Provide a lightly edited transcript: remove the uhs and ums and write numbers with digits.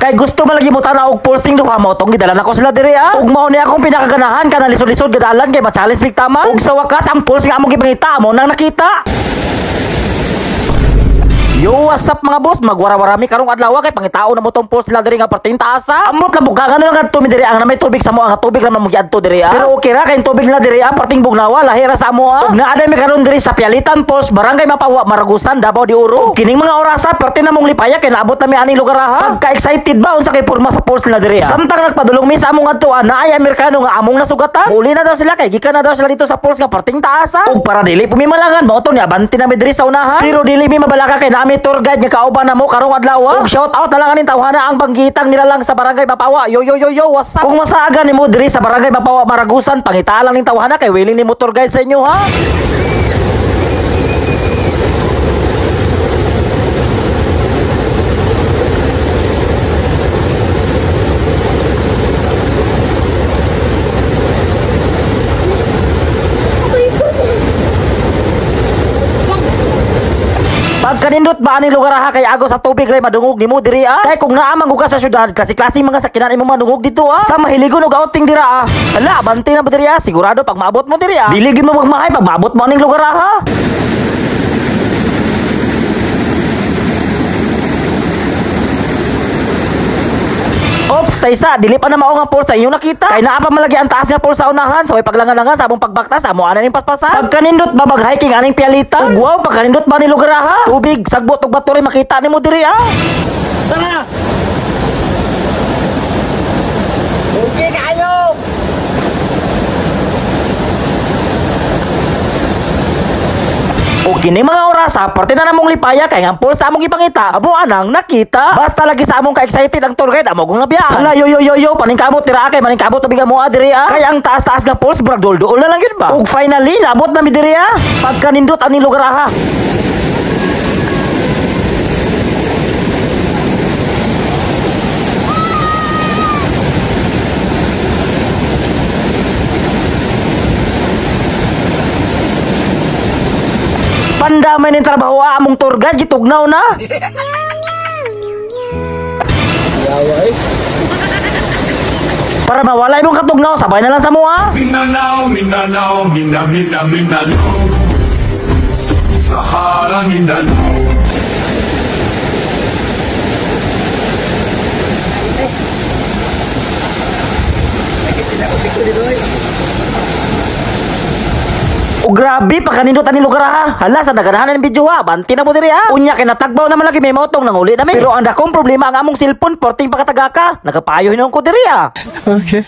Kay gusto malagi mo tanaw og posting duha mo tong gidala nako sila diri Ug mao ni akong pinakaganahan kana lisod-lisod gadalan kay ma-challenge big tama. Ug sa wakas ang pulse nga among gipangita mo nang nakita. Yo, what's up mga boss? Magwara-warami karong adlaw kay pangitao na mo tong pulse nila diri nga perting taasa. Amot lang bugagan lang adto mi diri ang may tubig sa mo ang tubig lang mo giadto diri Pero okay ra kay tubig nila diri perting bugnawa lahira sa amo Ug naa mi karon diri sa Pialitan Pulse, Barangay Mapawa, Maragusan, Davao de Oro. Kining mga orasa perting na mong lipaya kay naabot nami aning lugar ha. Pagka-excited ba unsa kay porma sa pulse nila diri Samtang nagpadulong mi sa among adtuan na ay Amerikano nga among nasugatan. Uli na daw sila kay gikan na daw sila dito sa pulse nga perting taasa. Ug para dili pumimalangan mo to ni abanti na mi diri sa unahan. Pero dili mi mabalaka kay nami tour guide nga kauban na mo karong adlaw. Ug shout out na lang aning tawhana ang banggitang nilalang sa Barangay Mapawa. Yo, what's up? Kung masaagan nimo diri sa Barangay Mapawa, Maragusan, pangita lang ning tawhana kay willing ni motor guide sa inyo ha. Pagkanindot ba ani lugar ha kay agos sa tubig ray madungog nimo diri Kay kung naamang ka sa syudad klase-klase mga sakyanan imo madungog dito Sa mahiligon og outing dira Hala, banti na ba diri sigurado pag maabot mo diri Dili gid mo magmahay pag maabot mo aning lugar ha. Ops, taysa, dili pa na mao nga pulse sa inyo nakita. Kay naa pa malagi ang taas nga pulse sa unahan, so way paglangan-langan sa among pagbaktas amo ana ning paspasan. Pagkanindot ba mag-hiking aning Pialitan? Ug wow, pagkanindot ba ni lugar ha? Tubig, sagbot ug bato rin makita nimo diri Tara. Okay kayo. O kini mga oras parte na namong lipaya kay ang pulse sa among ipangita amo anang nakita. Basta lagi sa among ka-excited ang tour guide amo gong nabiyaan. Hala yo paningkamot tira kay maningkamot tubig amo diri Kay ang taas-taas nga pulse brag dol-dol na lang yun ba. Ug finally naabot na mi diri pagkanindot ani lugar ha. Pandamay ning trabaho among tour guide gitugnaw na. Para mawala imong katugnaw sabay na lang sa mo Mindanao, Mindanao Sahara, Mindanao O grabe, pagkanindot ani lugar ha. Hala, sa naganahan ng video banti na mo diri Unya kay natagbaw na malaki may mautong nanguli namin. Pero ang dakong problema ang among cellphone porting pakatagaka. Nagapayo hinon ko diri Okay.